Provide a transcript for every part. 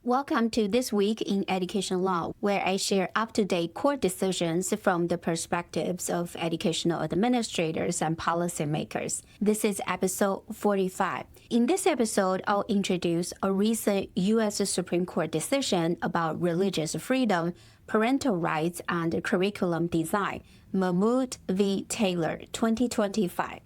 Welcome to This Week in Education Law, where I share up-to-date court decisions from the perspectives of educational administrators and policymakers. This is episode 45. In this episode, I'll introduce a recent U.S. Supreme Court decision about religious freedom, parental rights, and curriculum design, Mahmoud v. Taylor, 2025.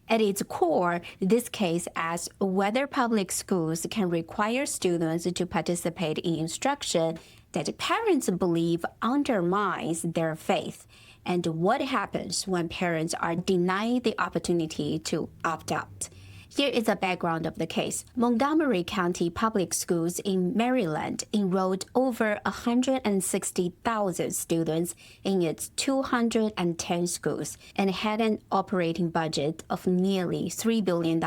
At its core, this case asks whether public schools can require students to participate in instruction that parents believe undermines their faith, and what happens when parents are denied the opportunity to opt out. Here is a background of the case. Montgomery County Public Schools in Maryland enrolled over 160,000 students in its 210 schools and had an operating budget of nearly $3 billion.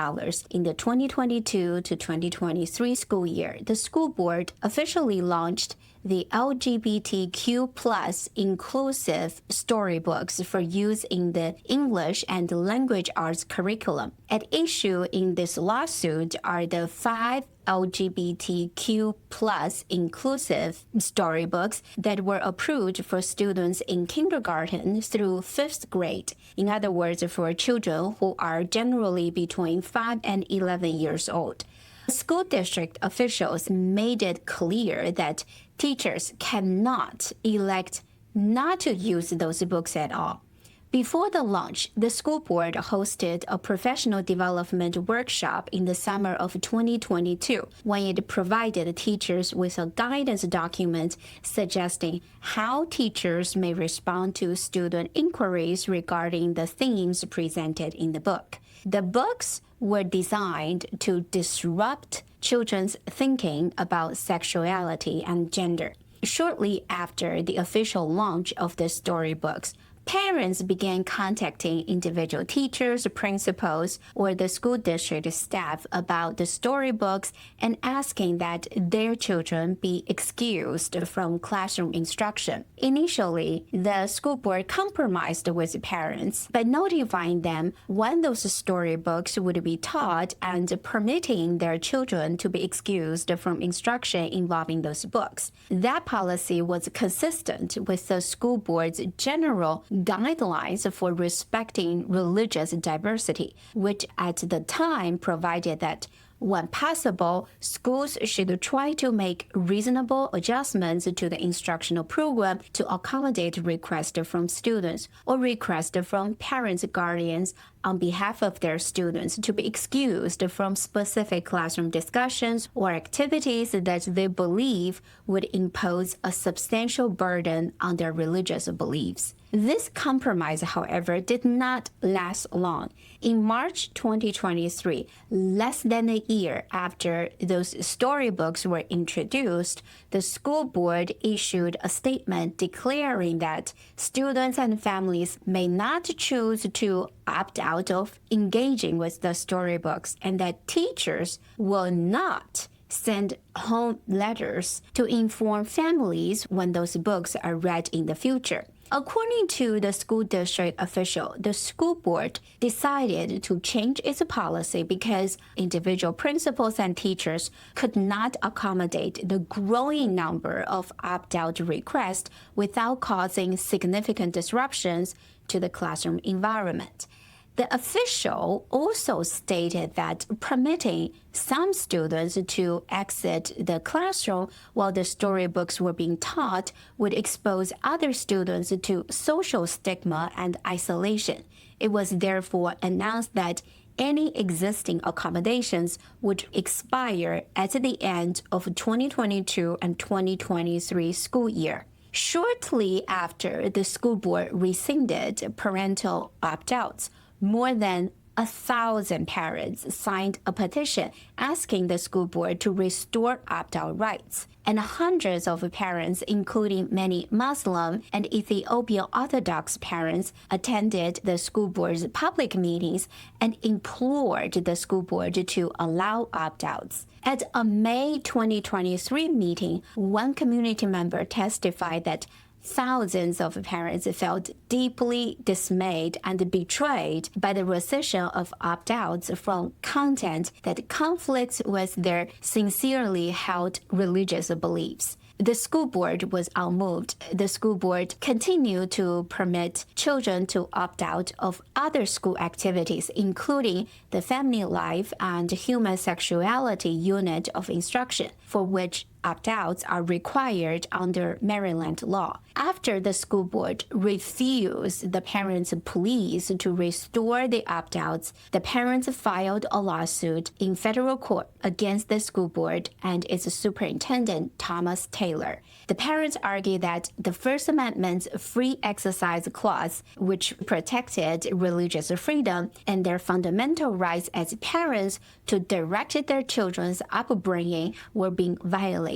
In the 2022 to 2023 school year, the school board officially launched the LGBTQ+ inclusive storybooks for use in the English and language arts curriculum. At issue in this lawsuit are the 5 LGBTQ+ inclusive storybooks that were approved for students in kindergarten through 5th grade. In other words, for children who are generally between 5 and 11 years old. School district officials made it clear that teachers cannot elect not to use those books at all. Before the launch, the school board hosted a professional development workshop in the summer of 2022 when it provided teachers with a guidance document suggesting how teachers may respond to student inquiries regarding the themes presented in the book. The books were designed to disrupt children's thinking about sexuality and gender. Shortly after the official launch of the storybooks, parents began contacting individual teachers, principals, or the school district staff about the storybooks and asking that their children be excused from classroom instruction. Initially, the school board compromised with parents by notifying them when those storybooks would be taught and permitting their children to be excused from instruction involving those books. That policy was consistent with the school board's general guidelines for respecting religious diversity, which at the time provided that when possible, schools should try to make reasonable adjustments to the instructional program to accommodate requests from students or requests from parents, guardians on behalf of their students to be excused from specific classroom discussions or activities that they believe would impose a substantial burden on their religious beliefs. This compromise, however, did not last long. In March 2023, less than a year after those storybooks were introduced, the school board issued a statement declaring that students and families may not choose to opt out of engaging with the storybooks and that teachers will not send home letters to inform families when those books are read in the future. According to the school district official, the school board decided to change its policy because individual principals and teachers could not accommodate the growing number of opt-out requests without causing significant disruptions to the classroom environment. The official also stated that permitting some students to exit the classroom while the storybooks were being taught would expose other students to social stigma and isolation. It was therefore announced that any existing accommodations would expire at the end of 2022 and 2023 school year. Shortly after the school board rescinded parental opt-outs, more than 1,000 parents signed a petition asking the school board to restore opt-out rights. And hundreds of parents, including many Muslim and Ethiopian Orthodox parents, attended the school board's public meetings and implored the school board to allow opt-outs. At a May 2023 meeting, one community member testified that thousands of parents felt deeply dismayed and betrayed by the rescission of opt-outs from content that conflicts with their sincerely held religious beliefs. The school board was unmoved. The school board continued to permit children to opt out of other school activities, including the Family Life and Human Sexuality unit of instruction, for which opt-outs are required under Maryland law. After the school board refused the parents' pleas to restore the opt-outs, the parents filed a lawsuit in federal court against the school board and its superintendent, Thomas Taylor. The parents argue that the First Amendment's free exercise clause, which protected religious freedom and their fundamental rights as parents to direct their children's upbringing, were being violated.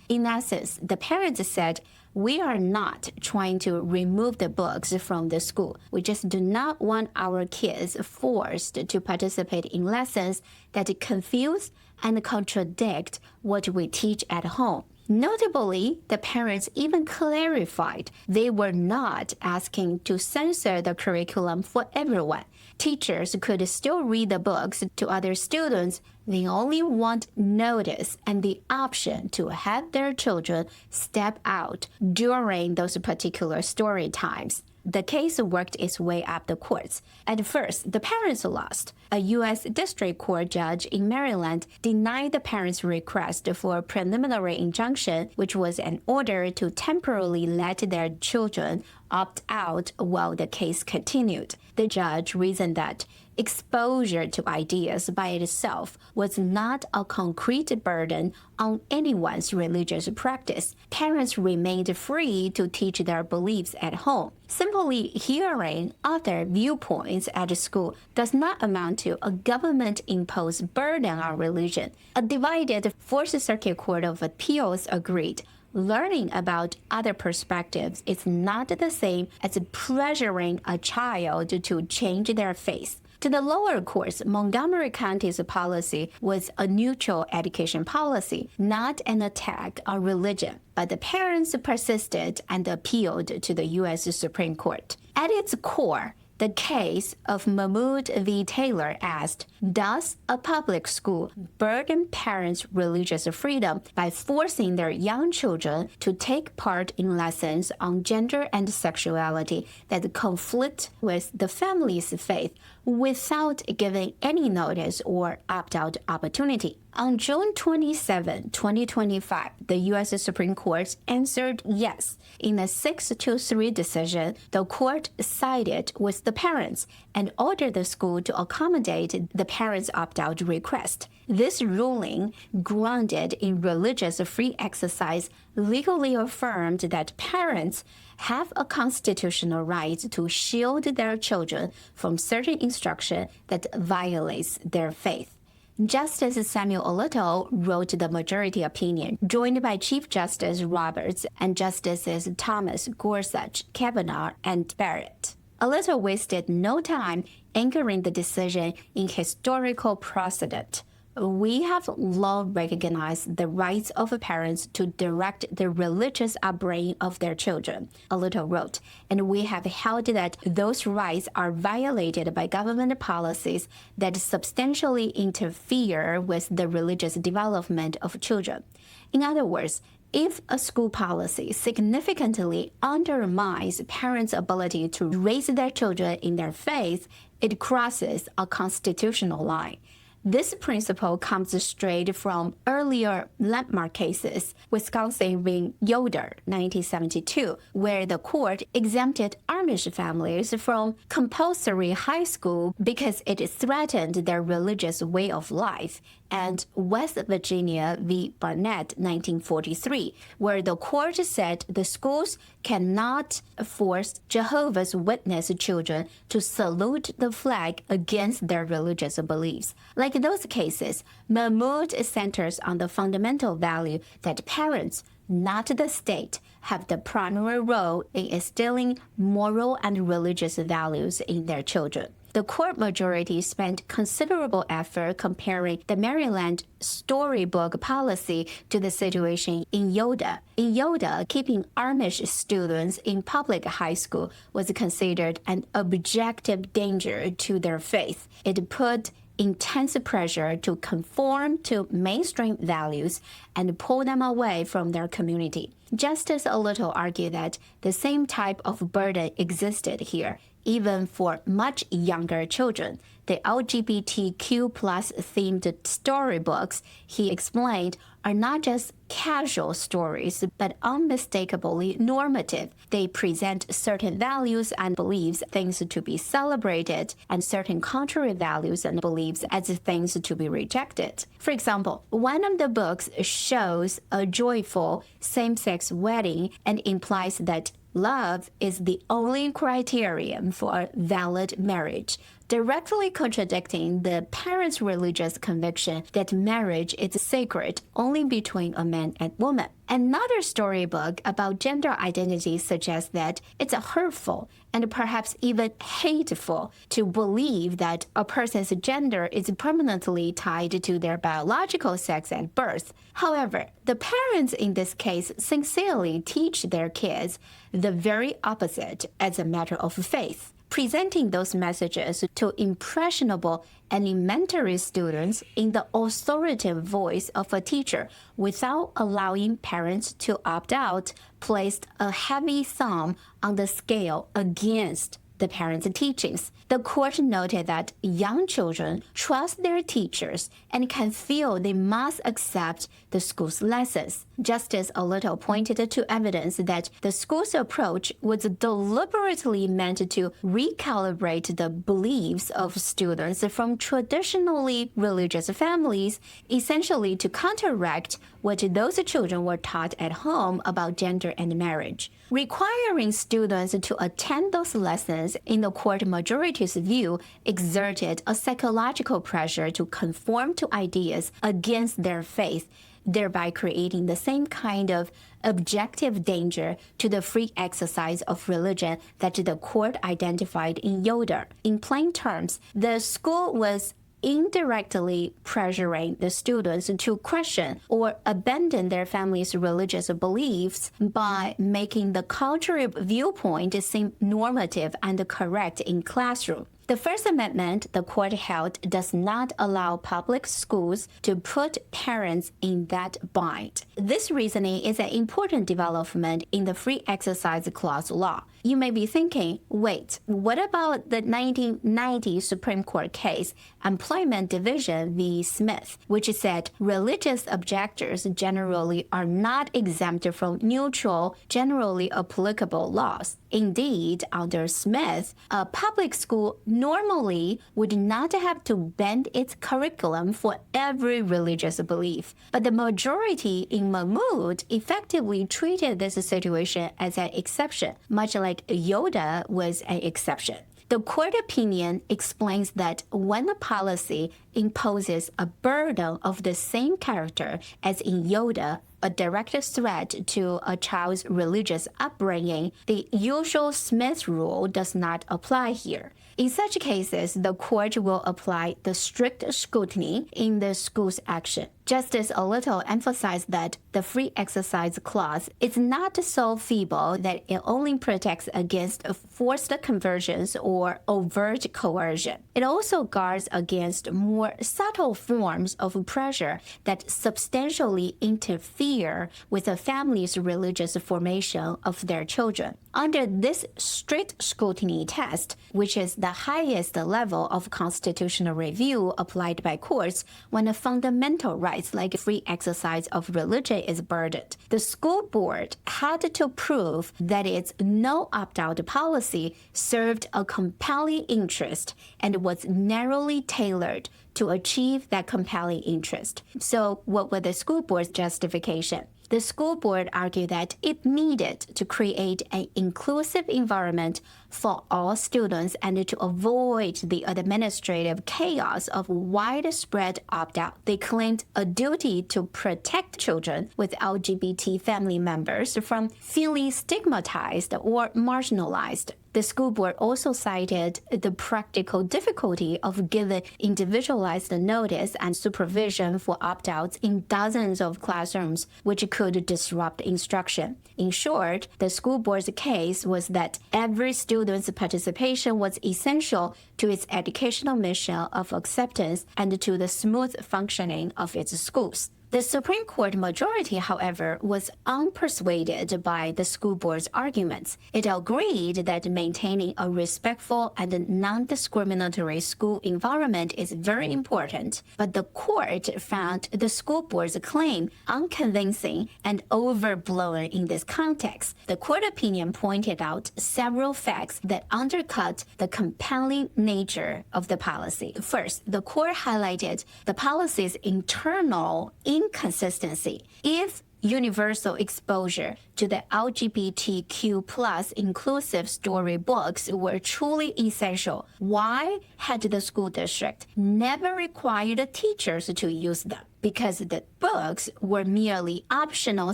In essence, the parents said, "We are not trying to remove the books from the school. We just do not want our kids forced to participate in lessons that confuse and contradict what we teach at home." Notably, the parents even clarified they were not asking to censor the curriculum for everyone. Teachers could still read the books to other students. They only want notice and the option to have their children step out during those particular story times. The case worked its way up the courts. At first, the parents lost. A U.S. District Court judge in Maryland denied the parents' request for a preliminary injunction, which was an order to temporarily let their children opt out while the case continued. The judge reasoned that exposure to ideas by itself was not a concrete burden on anyone's religious practice. Parents remained free to teach their beliefs at home. Simply hearing other viewpoints at school does not amount to a government-imposed burden on religion. A divided Fourth Circuit Court of Appeals agreed. Learning about other perspectives is not the same as pressuring a child to change their faith. To the lower courts, Montgomery County's policy was a neutral education policy, not an attack on religion. But the parents persisted and appealed to the U.S. Supreme Court. At its core, the case of Mahmoud v. Taylor asked, does a public school burden parents' religious freedom by forcing their young children to take part in lessons on gender and sexuality that conflict with the family's faith without giving any notice or opt-out opportunity? On June 27, 2025, the U.S. Supreme Court answered yes. In a 6-3 decision, the court sided with the parents and ordered the school to accommodate the parents' opt-out request. This ruling, grounded in religious free exercise, legally affirmed that parents have a constitutional right to shield their children from certain instruction that violates their faith. Justice Samuel Alito wrote the majority opinion, joined by Chief Justice Roberts and Justices Thomas, Gorsuch, Kavanaugh, and Barrett. Alito wasted no time anchoring the decision in historical precedent. We have long recognized the rights of parents to direct the religious upbringing of their children, Alito wrote, and we have held that those rights are violated by government policies that substantially interfere with the religious development of children. In other words, if a school policy significantly undermines parents' ability to raise their children in their faith, it crosses a constitutional line. This principle comes straight from earlier landmark cases, Wisconsin v. Yoder, 1972, where the court exempted Amish families from compulsory high school because it threatened their religious way of life, and West Virginia v. Barnett, 1943, where the court said the schools cannot force Jehovah's Witness children to salute the flag against their religious beliefs. Like those cases, Mahmoud centers on the fundamental value that parents, not the state, have the primary role in instilling moral and religious values in their children. The court majority spent considerable effort comparing the Maryland storybook policy to the situation in Yoda. In Yoda, keeping Amish students in public high school was considered an objective danger to their faith. It put intense pressure to conform to mainstream values and pull them away from their community. Justice Alito argued that the same type of burden existed here, even for much younger children. The LGBTQ plus themed storybooks, he explained, are not just casual stories, but unmistakably normative. They present certain values and beliefs, things to be celebrated, and certain contrary values and beliefs as things to be rejected. For example, one of the books shows a joyful same-sex wedding and implies that love is the only criterion for valid marriage, directly contradicting the parents' religious conviction that marriage is sacred only between a man and woman. Another storybook about gender identity suggests that it's hurtful and perhaps even hateful to believe that a person's gender is permanently tied to their biological sex at birth. However, the parents in this case sincerely teach their kids the very opposite as a matter of faith, presenting those messages to impressionable elementary students in the authoritative voice of a teacher without allowing parents to opt out, placed a heavy thumb on the scale against the parents' teachings. The court noted that young children trust their teachers and can feel they must accept the school's lessons. Justice Alito pointed to evidence that the school's approach was deliberately meant to recalibrate the beliefs of students from traditionally religious families, essentially to counteract what those children were taught at home about gender and marriage. Requiring students to attend those lessons, in the court majority's view, exerted a psychological pressure to conform to ideas against their faith, thereby creating the same kind of objective danger to the free exercise of religion that the court identified in Yoder. In plain terms, the school was indirectly pressuring the students to question or abandon their family's religious beliefs by making the contrary viewpoint seem normative and correct in classroom. The First Amendment, the court held, does not allow public schools to put parents in that bind. This reasoning is an important development in the Free Exercise Clause law. You may be thinking, wait, what about the 1990 Supreme Court case, Employment Division v. Smith, which said religious objectors generally are not exempt from neutral, generally applicable laws? Indeed, under Smith, a public school normally would not have to bend its curriculum for every religious belief. But the majority in Mahmoud effectively treated this situation as an exception, much like Yoda was an exception. The court opinion explains that when a policy imposes a burden of the same character as in Yoda, a direct threat to a child's religious upbringing, the usual Smith rule does not apply here. In such cases, the court will apply the strict scrutiny in the school's action. Justice Alito emphasized that the Free Exercise Clause is not so feeble that it only protects against forced conversions or overt coercion. It also guards against more subtle forms of pressure that substantially interfere with a family's religious formation of their children. Under this strict scrutiny test, which is the highest level of constitutional review applied by courts when a fundamental right like free exercise of religion is burdened, the school board had to prove that its no opt-out policy served a compelling interest and was narrowly tailored to achieve that compelling interest. So what was the school board's justification? The school board argued that it needed to create an inclusive environment for all students and to avoid the administrative chaos of widespread opt-out. They claimed a duty to protect children with LGBT family members from feeling stigmatized or marginalized. The school board also cited the practical difficulty of giving individualized notice and supervision for opt-outs in dozens of classrooms, which could disrupt instruction. In short, the school board's case was that every student's participation was essential to its educational mission of acceptance and to the smooth functioning of its schools. The Supreme Court majority, however, was unpersuaded by the school board's arguments. It agreed that maintaining a respectful and non-discriminatory school environment is very important, but the court found the school board's claim unconvincing and overblown in this context. The court opinion pointed out several facts that undercut the compelling nature of the policy. First, the court highlighted the policy's internal inconsistency. If universal exposure to the LGBTQ plus inclusive storybooks were truly essential, why had the school district never required teachers to use them? Because the books were merely optional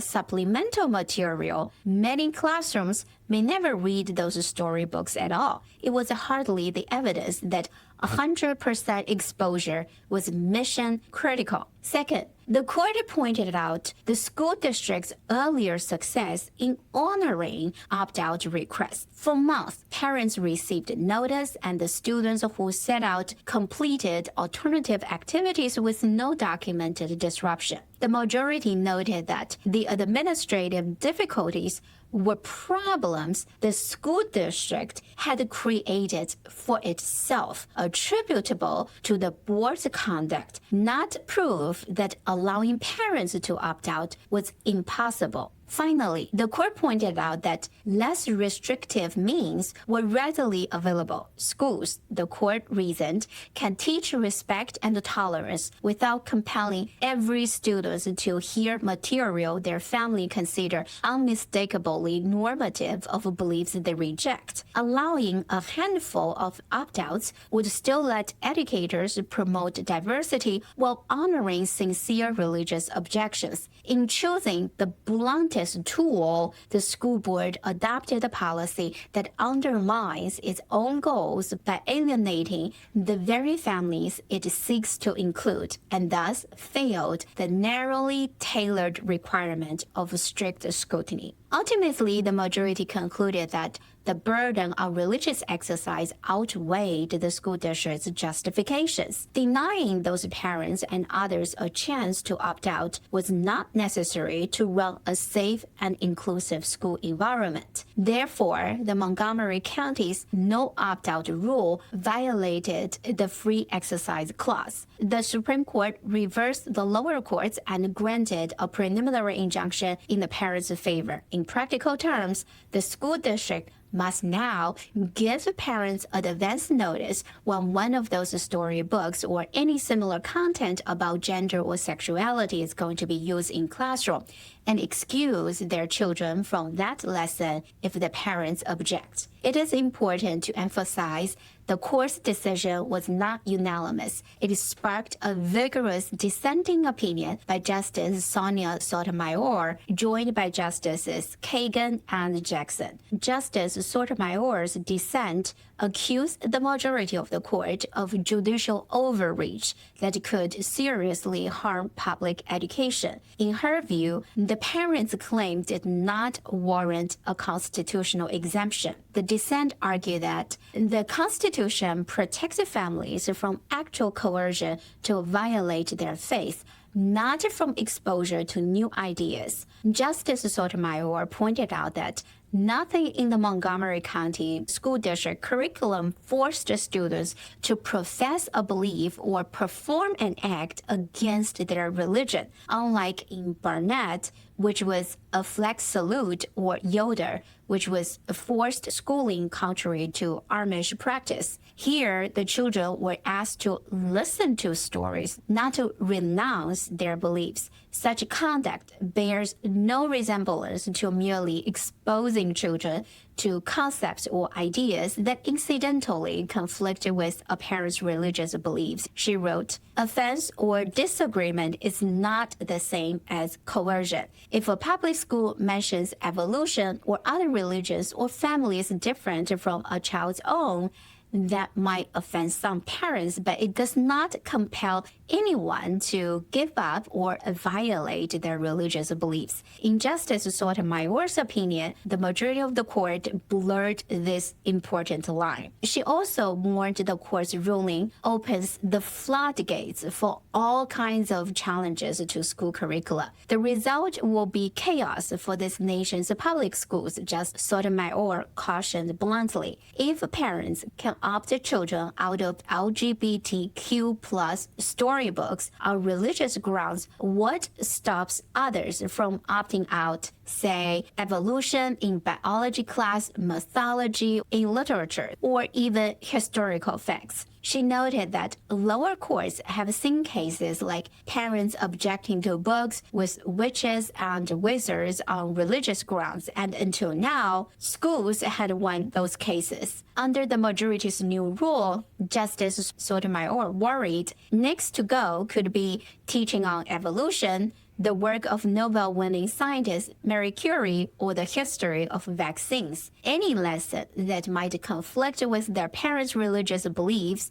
supplemental material, many classrooms may never read those storybooks at all. It was hardly the evidence that 100% exposure was mission critical. Second, the court pointed out the school district's earlier success in honoring opt-out requests. For months, parents received notice and the students who set out completed alternative activities with no documented disruption. The majority noted that the administrative difficulties were problems the school district had created for itself, attributable to the board's conduct, not proof that allowing parents to opt out was impossible. Finally, the court pointed out that less restrictive means were readily available. Schools, the court reasoned, can teach respect and tolerance without compelling every student to hear material their family consider unmistakably normative of beliefs they reject. Allowing a handful of opt-outs would still let educators promote diversity while honoring sincere religious objections. In choosing the bluntest tool, the school board adopted a policy that undermines its own goals by alienating the very families it seeks to include, and thus failed the narrowly tailored requirement of strict scrutiny. Ultimately, the majority concluded that the burden on religious exercise outweighed the school district's justifications. Denying those parents and others a chance to opt out was not necessary to run a safe and inclusive school environment. Therefore, the Montgomery County's no opt-out rule violated the free exercise clause. The Supreme Court reversed the lower courts and granted a preliminary injunction in the parents' favor. In practical terms, the school district must now give parents advance notice when one of those storybooks or any similar content about gender or sexuality is going to be used in classroom, and excuse their children from that lesson if the parents object. It is important to emphasize the court's decision was not unanimous. It sparked a vigorous dissenting opinion by Justice Sonia Sotomayor, joined by Justices Kagan and Jackson. Justice Sotomayor's dissent accused the majority of the court of judicial overreach that could seriously harm public education. In her view, the parents' claim did not warrant a constitutional exemption. The dissent argued that the Constitution protects families from actual coercion to violate their faith, not from exposure to new ideas. Justice Sotomayor pointed out that nothing in the Montgomery County School District curriculum forced students to profess a belief or perform an act against their religion, unlike in Barnett, which was a flag salute, or Yoder, which was forced schooling contrary to Amish practice. Here, the children were asked to listen to stories, not to renounce their beliefs. Such conduct bears no resemblance to merely exposing children to concepts or ideas that incidentally conflict with a parent's religious beliefs. She wrote, "Offense or disagreement is not the same as coercion. If a public school mentions evolution or other religions or families different from a child's own, that might offend some parents, but it does not compel anyone to give up or violate their religious beliefs." In Justice Sotomayor's opinion, the majority of the court blurred this important line. She also warned the court's ruling opens the floodgates for all kinds of challenges to school curricula. The result will be chaos for this nation's public schools, Justice Sotomayor cautioned bluntly. If parents can opt children out of LGBTQ plus storybooks on religious grounds, what stops others from opting out, say, evolution in biology class, mythology in literature, or even historical facts? She noted that lower courts have seen cases like parents objecting to books with witches and wizards on religious grounds, and until now, schools had won those cases. Under the majority's new rule, Justice Sotomayor worried next to go could be teaching on evolution, the work of Nobel-winning scientist Marie Curie, or the history of vaccines. Any lesson that might conflict with their parents' religious beliefs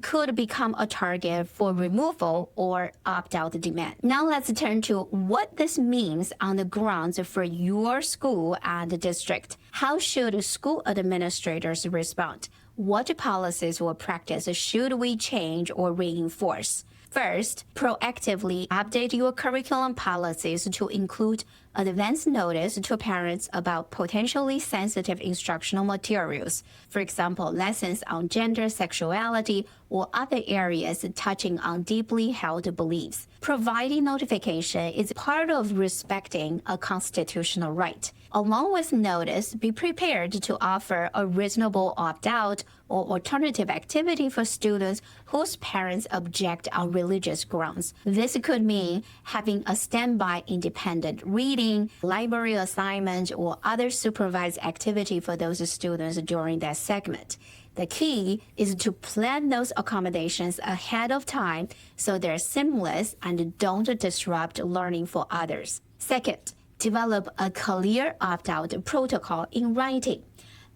could become a target for removal or opt-out demand. Now let's turn to what this means on the grounds for your school and district. How should school administrators respond? What policies or practices should we change or reinforce? First, proactively update your curriculum policies to include advance notice to parents about potentially sensitive instructional materials. For example, lessons on gender, sexuality, or other areas touching on deeply held beliefs. Providing notification is part of respecting a constitutional right. Along with notice, be prepared to offer a reasonable opt-out or alternative activity for students whose parents object on religious grounds. This could mean having a standby independent reading, library assignment, or other supervised activity for those students during that segment. The key is to plan those accommodations ahead of time so they're seamless and don't disrupt learning for others. Second, develop a clear opt-out protocol in writing.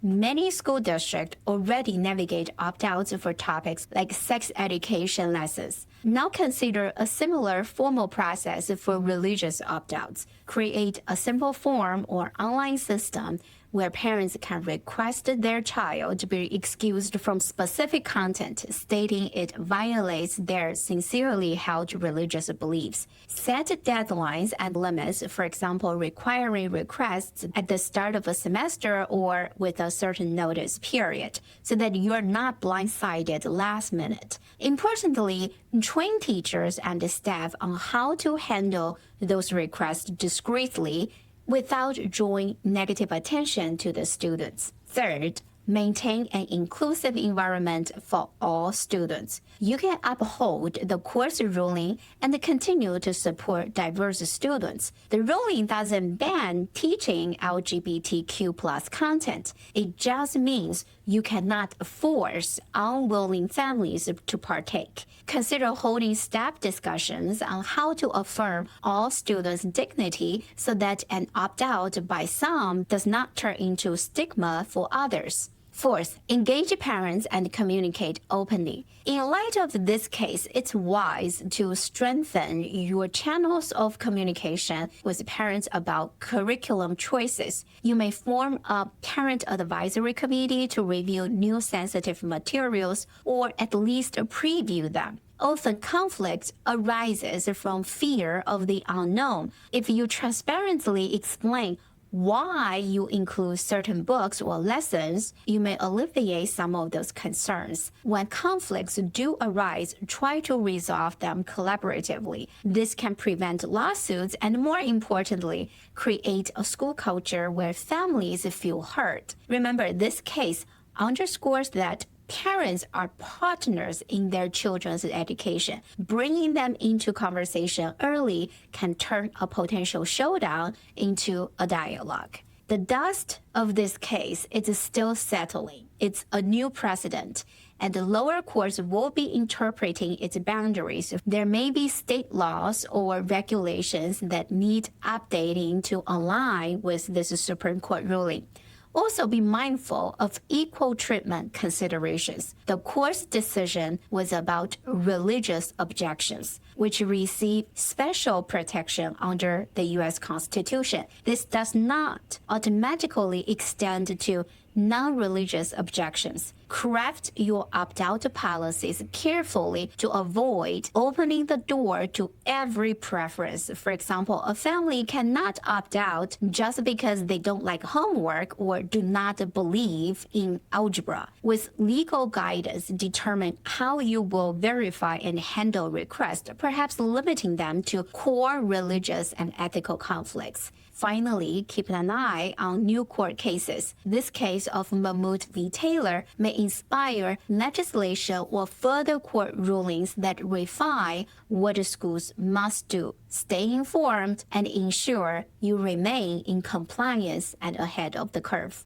Many school districts already navigate opt-outs for topics like sex education lessons. Now consider a similar formal process for religious opt-outs. Create a simple form or online system where parents can request their child to be excused from specific content, stating it violates their sincerely held religious beliefs. Set deadlines and limits, for example, requiring requests at the start of a semester or with a certain notice period, so that you're not blindsided last minute. Importantly, train teachers and staff on how to handle those requests discreetly without drawing negative attention to the students. Third, maintain an inclusive environment for all students. You can uphold the court's ruling and continue to support diverse students. The ruling doesn't ban teaching LGBTQ plus content. It just means you cannot force unwilling families to partake. Consider holding staff discussions on how to affirm all students' dignity so that an opt-out by some does not turn into stigma for others. Fourth, engage parents and communicate openly. In light of this case, it's wise to strengthen your channels of communication with parents about curriculum choices. You may form a parent advisory committee to review new sensitive materials or at least preview them. Often conflict arises from fear of the unknown. If you transparently explain why you include certain books or lessons, you may alleviate some of those concerns. When conflicts do arise, try to resolve them collaboratively. This can prevent lawsuits and, more importantly, create a school culture where families feel heard. Remember, this case underscores that parents are partners in their children's education. Bringing them into conversation early can turn a potential showdown into a dialogue. The dust of this case is still settling. It's a new precedent, and the lower courts will be interpreting its boundaries. There may be state laws or regulations that need updating to align with this Supreme Court ruling. Also be mindful of equal treatment considerations. The court's decision was about religious objections, which receive special protection under the U.S. Constitution. This does not automatically extend to non-religious objections. Craft your opt-out policies carefully to avoid opening the door to every preference. For example, a family cannot opt out just because they don't like homework or do not believe in algebra. With legal guidance, determine how you will verify and handle requests, perhaps limiting them to core religious and ethical conflicts. Finally, keep an eye on new court cases. This case of Mahmoud v. Taylor may inspire legislation or further court rulings that refine what schools must do. Stay informed and ensure you remain in compliance and ahead of the curve.